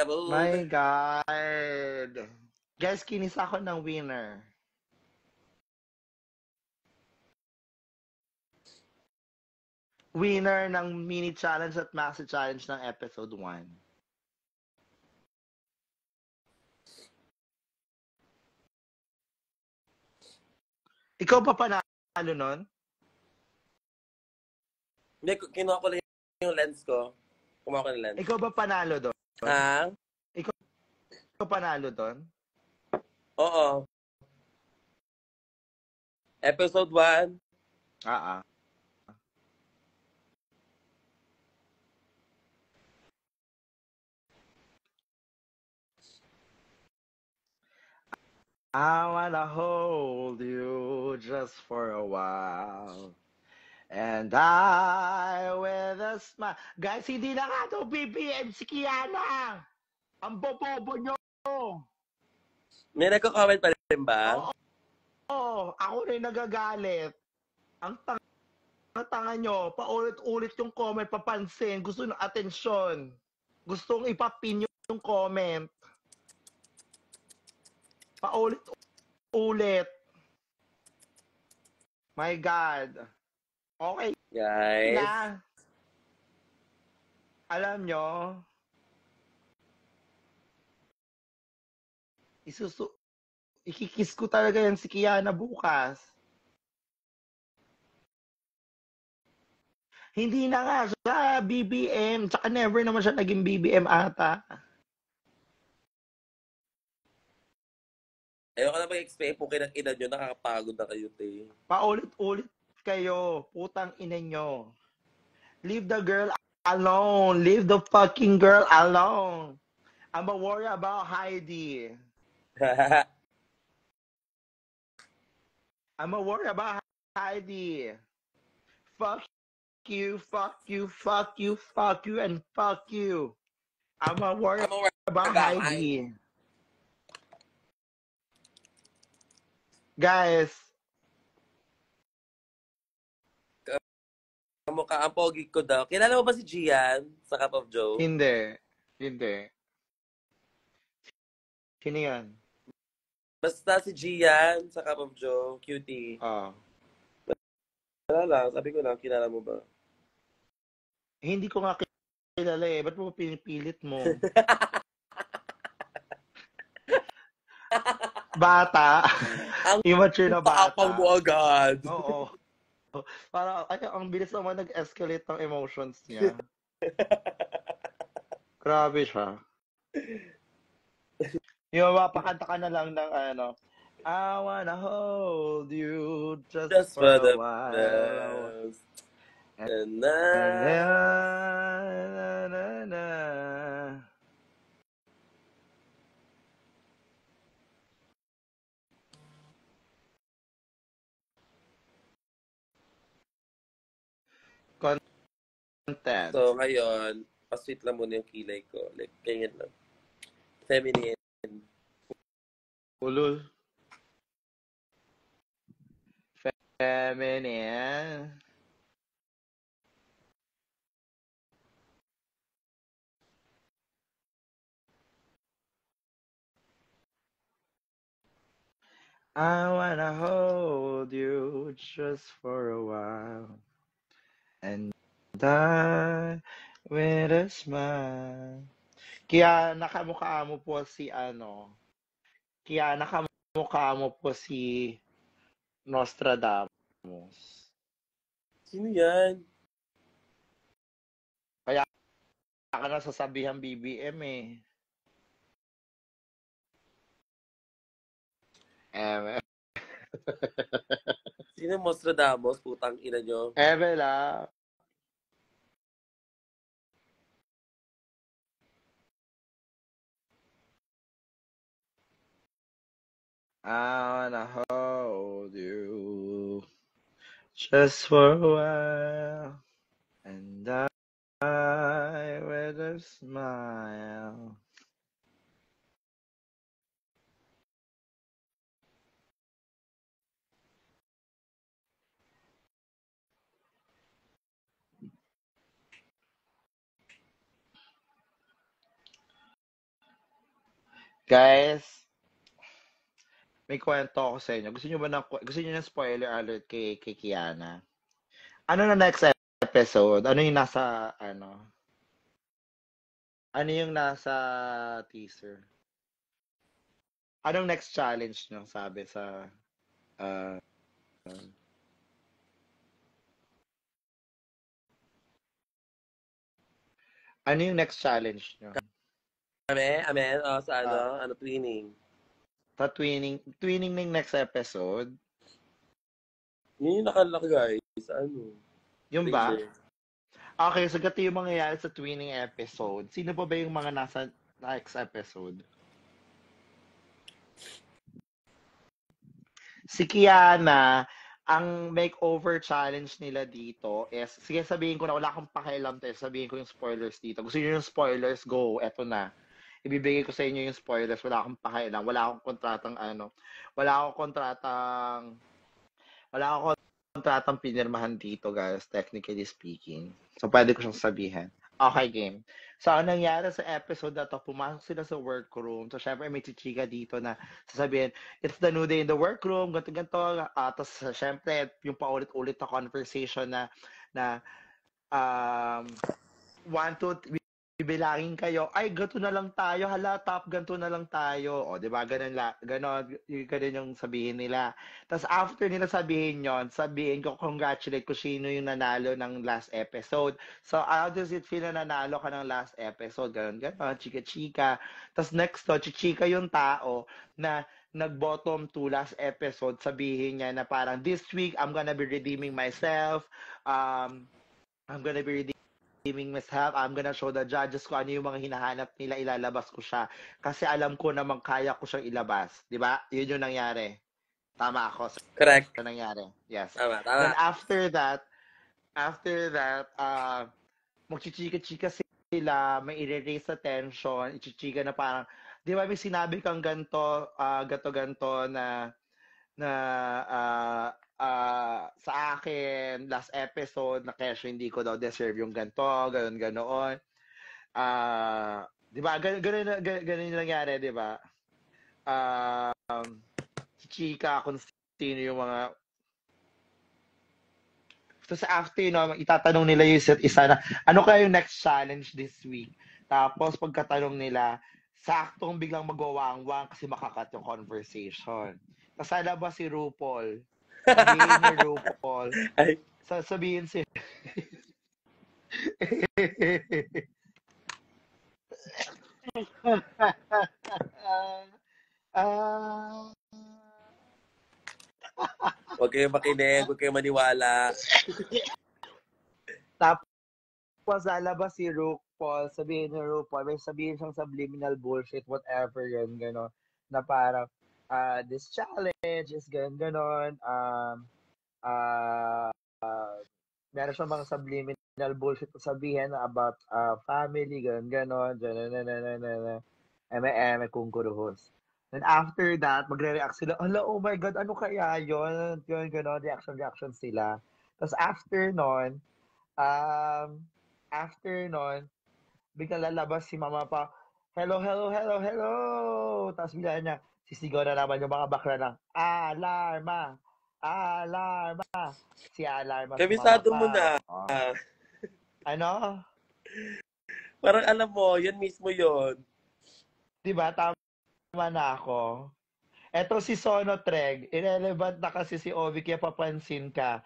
Vogue. My God! Guys, kinis ako ng winner. Winner ng mini challenge at maxi challenge ng episode 1. Ikaw pa panalo nun? Hindi, kinuha ko lang yung lens ko. Kumuha ko ng lens. Ikaw ba panalo doon? Ha? Ikaw panalo doon? Oo. Episode 1. Ah. I wanna hold you just for a while. And I with a smile. Guys, hindi na nga ito BBM si Kiana. Ang bobobo nyo. May nagko-comment pa rin ba? Oo, ako rin nagagalit. Ang tanga nyo, paulit-ulit yung comment, papansin, gusto ng atensyon. Gustong ipapin yung comment. Paulit-ulit. My God. Okay Guys. na. Alam nyo, ikikis ko talaga yan si Kiana bukas. Hindi na nga siya BBM, tsaka never naman siya naging BBM ata. Ayoko na mag-explain po ng ina nyo, nakakapagod na kayo, te. Paulit-ulit kayo, putang ina nyo. Leave the girl alone. Leave the fucking girl alone. I'm a worry about Heidi. I'm a worry about Heidi. Fuck you, fuck you, fuck you, fuck you, and fuck you. I'm a worry about Heidi. Guys, kamukha ang pogi ko daw. Kilala mo ba si Gian sa Cup of Joe? hindi. Sino yan? Basta si Gian sa Cup of Joe, cutie. Wala lang, sabi ko lang, kilala mo ba? Hindi ko nga kilala eh. Ba't mo pinipilit mo? Bata. Immature na bata. Taapang mo agad. Oo. Para, ang bilis naman nag-escalate ng emotions niya. Grabe siya. Yung mapakanta ka na lang ng ano, I wanna hold you just for a while. And Content. So, ngayon, pasweet lang muna yung kilay ko. Like, ganyan lang. Feminine. Ulul. Feminine. I wanna hold you just for a while. And I with a smile. Kaya nakamukha mo po si ano. Kaya nakamukha mo po si Nostradamus. Sino yan? Kaya ka nasasabihan BBM eh. Sino Nostradamus? Putang ina nyo. Evela. I wanna hold you Just for a while, and I with a smile. Guys, may kwento ako sa inyo. Gusto niyo ng spoiler alert kay Kiana? Ano na next episode? Ano yung nasa teaser? Anong next challenge nyo, sabi sa, uh, ano yung next challenge nyo? Amen? O, sa Ah, twinning. sa twinning ng next episode, Yun yung nakalagay sa yung ba? trailer. Okay, so gato yung mangyayari sa twinning episode. Sino pa ba yung mga nasa next episode? Si Kiana, ang makeover challenge nila dito is, sige sabihin ko na wala akong pakialam tayo, sabihin ko yung spoilers dito. Gusto niyo yung spoilers? Go, eto na. Ibibigay ko sa inyo yung spoilers, wala akong pakialam, wala akong kontratang pinirmahan dito, guys, technically speaking. So, pwede ko siyang sabihin. Okay, game. So, ang nangyari sa episode na to, pumasok sila sa workroom. So, syempre, may chichika dito na sasabihin, it's the new day in the workroom, ganito-ganito. Tapos, syempre, yung paulit-ulit na conversation na um, one, two, bibilangin kayo, ay, ganito na lang tayo, hala, top, ganito na lang tayo. O, di ba? Ganon yung sabihin nila. Tapos, after nila sabihin yon, sabihin ko, congratulate ko sino yung nanalo ng last episode. So, how does it feel na nanalo ka ng last episode? Ganon, chika-chika. Tapos, next to, chichika yung tao na nag-bottom to last episode, sabihin niya na parang, this week, I'm gonna be redeeming myself. I'm gonna be redeeming myself. I'm gonna show the judges ko ano yung mga hinahanap nila, ilalabas ko siya. Kasi alam ko naman kaya ko siyang ilabas. Di ba? Yun yung nangyari. Tama ako Correct. sa nangyari. Yes. Tama. Then after that, magchichika-chika sila, may i-raise sa tension, ichichika na parang, di ba may sinabi kang ganto-ganto na sa akin, last episode, na kesyo hindi ko daw deserve yung ganto, ganoon. Di ba? Ganun yung nangyari, di ba? Chika kung sino yung mga. So sa after, itatanong nila yung isa't isa na, ano kaya yung next challenge this week? Tapos pagkatanong nila, saktong biglang magwawangwang kasi makakat yung conversation. Tapos sana ba si RuPaul? Sabihin ni RuPaul. Ay. Sabihin si... Huwag kayong makinig, huwag kayong maniwala. Tapos lalabas si RuPaul, sabihin ni RuPaul, may sabihin siyang subliminal bullshit, whatever yun, gano'n, na parang, this challenge is ganon, meron siyang mga subliminal bullshit na sabihin about family, ganon, kung kuruhos. Then after that, magre-react sila, hala, oh my God, ano kaya yun? Yun, ganon, reaction sila. Tapos after nun, biglang lalabas si mama pa, hello. Tapos bigla niya, sisigaw na naman yung mga bakla ng, alarma. Si alarma si Kabisado mama mo pa. na. Ano? Parang alam mo, yan mismo yun. Diba? Tama na ako. Eto si Sono Treg, irrelevant na kasi si Ovi, kaya papansin ka.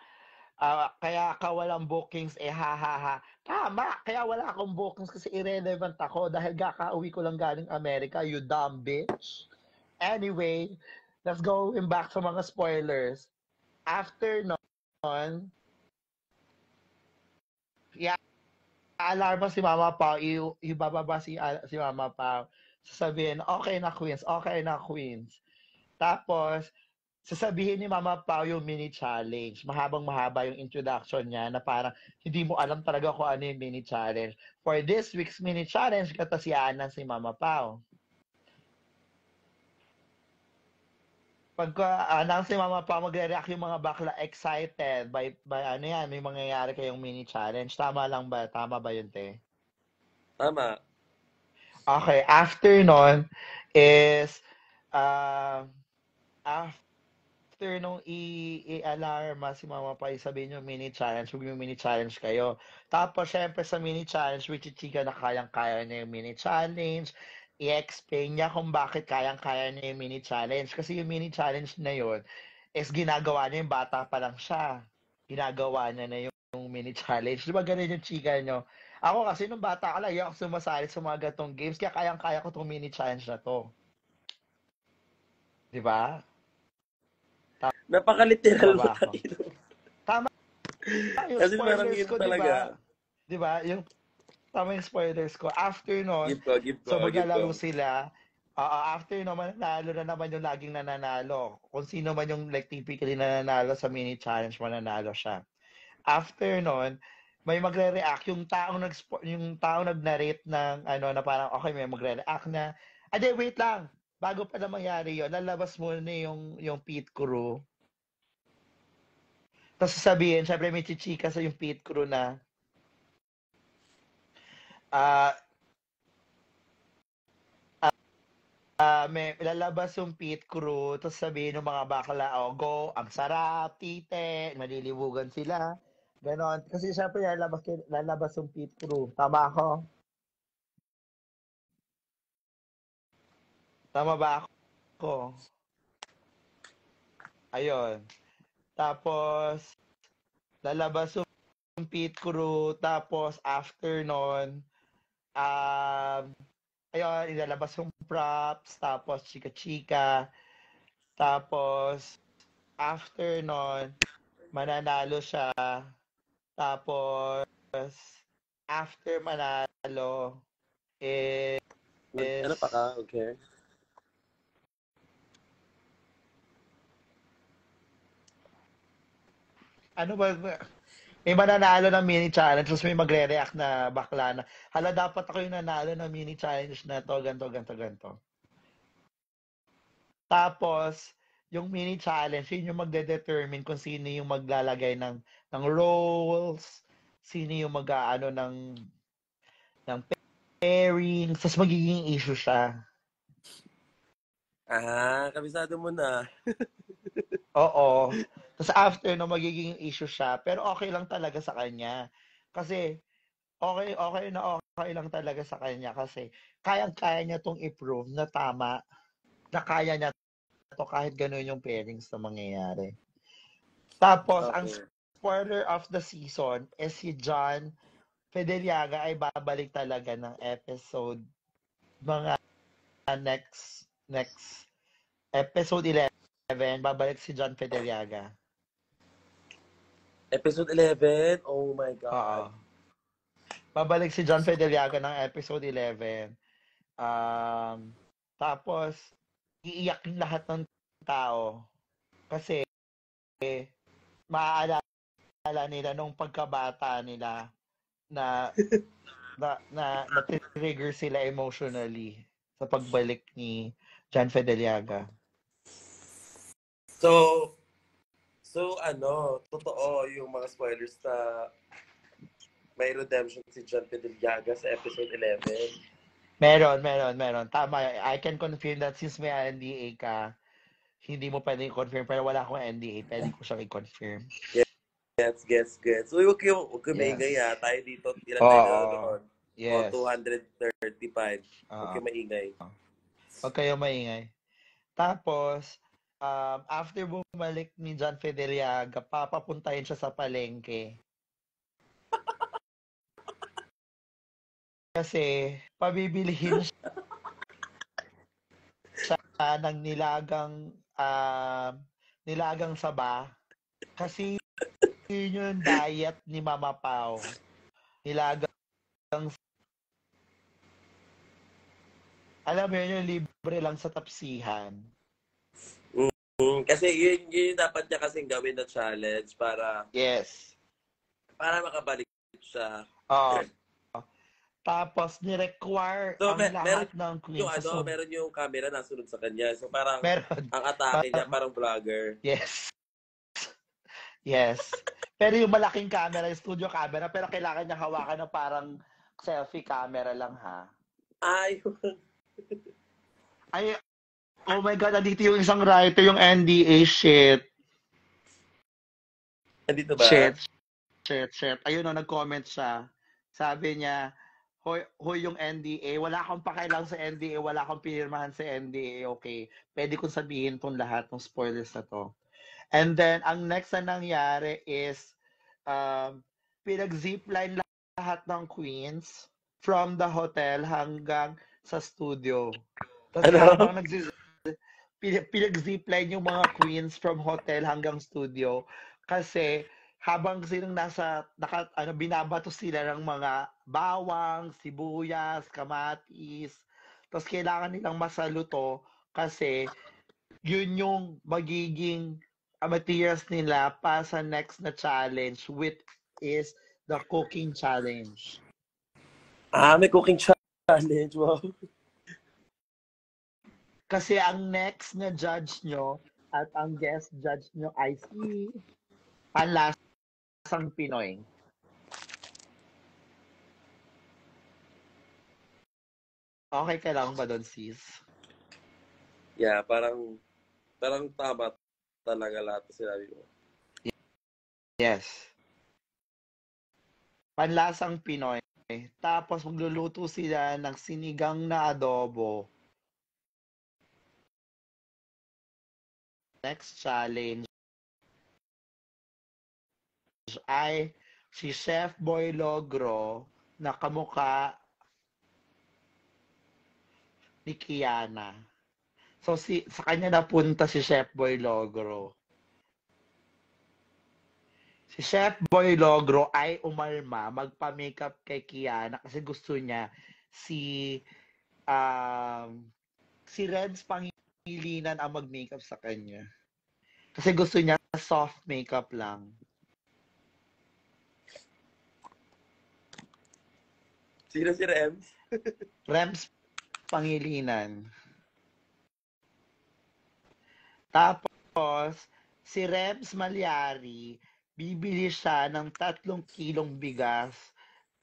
Kaya ka walang bookings, ha. Tama, kaya wala akong bookings kasi irrelevant ako dahil kakauwi ko lang galing Amerika, you dumb bitch. Anyway, let's go back sa mga spoilers. After nun, alarma si Mama Pao, ibababa si Mama Pao, sasabihin, okay na queens. Tapos, sasabihin ni Mama Pao yung mini challenge. Mahabang-mahaba yung introduction niya na parang hindi mo alam talaga kung ano yung mini challenge. For this week's mini challenge, katasiyahan si Mama Pao. Pagka-announce ni Mama Pao, magre-react yung mga bakla excited by ano yan, may mangyayari kayong mini challenge. Tama lang ba? Tama ba yun, te? Tama. Okay, after nun is after nung i-alarma si Mama Pa, sabihin yung mini challenge, huwag yung mini challenge kayo. Tapos, syempre sa mini challenge, which chika na kayang-kaya niya yung mini challenge, i-explain niya kung bakit kayang-kaya niya yung mini challenge. Kasi yung mini challenge na yun, is ginagawa niya yung bata pa lang siya. Ginagawa niya na yung mini challenge. Di ba ganun yung chika nyo? Ako kasi nung bata ka lang, ako sumasali sa mga gatong games, kaya kayang-kaya ko tong mini challenge na to. Di ba? Napaka-literal Tama mo ba ako? tayo. Tama yung Kasi parang spoilers yun ko, di talaga. ba? Di ba? Yung tama yung spoilers ko. After nun, Give so ko. maglalaro sila. After nun, mananalo na naman yung laging nananalo. Kung sino man yung like typically nananalo sa mini challenge, mananalo siya. After nun, may magre-react yung taong nag-narrate ng ano na parang okay, may magre-react na. Wait lang. Bago pa na mangyari yun, lalabas muna yung pit crew. Tapos sasabihin, syempre may chichika sa yung pit crew na may lalabas yung pit crew, tapos sabihin ng mga bakla, oh, go, ang sarap, tite, malilibugan sila. Ganon. Kasi syempre lalabas yung pit crew. Tama ako? Tama ba ako? Ayun. Tapos, lalabas yung pit crew, tapos after nun, ayun, ilalabas yung props, tapos chika-chika, tapos after nun, mananalo siya, tapos after manalo is Ano pa ka? Okay. ano ba, may mananalo ng mini challenge, tapos may magre-react na bakla na, hala, dapat ako yung nanalo ng mini challenge na to, ganto. Tapos, yung mini challenge, yun yung magde-determine kung sino yung maglalagay ng roles, sino yung mag-aano ng pairing, tapos magiging issue siya. Kabisado mo na. Oo. Tapos after no, magiging issue siya. Pero okay lang talaga sa kanya. Kasi, okay lang talaga sa kanya. Kasi, kayang-kaya niya tong i-prove na tama, na kaya niya to kahit gano'n yung pairings na mangyayari. Tapos, ang Okay. spoiler of the season is si John Fedeliaga ay babalik talaga ng episode mga next episode 11, babalik si John Fedeliaga. Episode 11? Oh my Oo. God. Babalik si John Fedeliaga ng episode 11. Tapos, iiyak yung lahat ng tao. Kasi, maaalala nila nung pagkabata nila na trigger sila emotionally sa pagbalik ni John Fedeliaga. So, totoo yung mga spoilers na may redemption si John Fedeliaga sa episode 11. Meron. Tama. I can confirm that since may NDA ka, hindi mo pwedeng i-confirm, pero wala akong NDA, pwede ko siyang i-confirm. Gets. Uy, huwag kayo maingay ha. Tayo dito, ilan tayo nanonood? Yes. 235. Huwag kayo maingay. Huwag kayo maingay. Tapos, after bumalik ni John Fedeliaga, papapuntahin siya sa palengke. Kasi, pabibilihin siya ng nilagang saba. Kasi, yun yung diet ni Mama Pao. Nilagang, alam mo yun, yung libre lang sa tapsihan. Kasi yun yung dapat niya kasing gawin na challenge Yes. para makabalik siya. Oo. Tapos, ni-require So, ang lahat meron ng yung queens sa Zoom. meron yung camera nasunod sa kanya. So, parang Meron. ang atake niya parang vlogger. Yes. Yes. Pero yung malaking camera, yung studio camera, pero kailangan niya hawakan na parang selfie camera lang, ha? Ay, Ay, oh my God, nandito yung isang writer, yung NDA, shit. nandito ba? Shit. Ayun, nag-comment siya. Sabi niya, hoy yung NDA, wala akong pakialam sa NDA, wala akong pinirmahan sa NDA, okay? Pwede kong sabihin tong lahat ng spoilers na to. And then, ang next na nangyari is, pinag-zipline lahat ng queens from the hotel hanggang sa studio. Tapos habang pinag-zipline yung mga queens from hotel hanggang studio kasi habang silang binabato sila ng mga bawang, sibuyas, kamatis. Tapos kailangan nilang masaluto kasi yun yung magiging materials nila para sa next na challenge, which is the cooking challenge. May cooking challenge. Wow. Kasi ang next na judge nyo at ang guest judge nyo ay si Panlasang Pinoy. Okay ka lang ba doon, sis? Yeah, parang tama talaga lahat ng sinabi mo. Yes. Panlasang Pinoy. Tapos magluluto sila ng sinigang na adobo. Next challenge ay si Chef Boy Logro na kamukha ni Kiana. So sa kanya napunta si Chef Boy Logro. Si Chef Boy Logro ay umalma magpa-makeup kay Kiana kasi gusto niya si Reds Pangilinan ang mag-makeup sa kanya. Kasi gusto niya soft makeup lang. Sino si Rems? Rems Pangilinan. Tapos, si Rems Malyari, bibili siya ng 3 kilong bigas,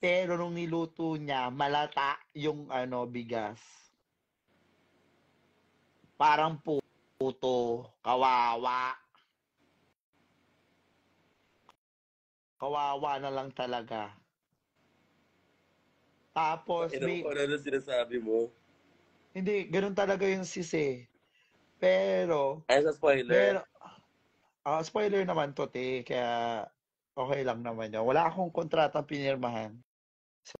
pero nung niluto niya, malata yung bigas. Parang puto, kawawa. Kawawa na lang talaga. Tapos, Ano sinasabi mo? hindi, ganun talaga yung sisi. Pero, Ay, sa spoiler. spoiler naman to, te. Kaya, okay lang naman yan. Wala akong kontratang pinirmahan.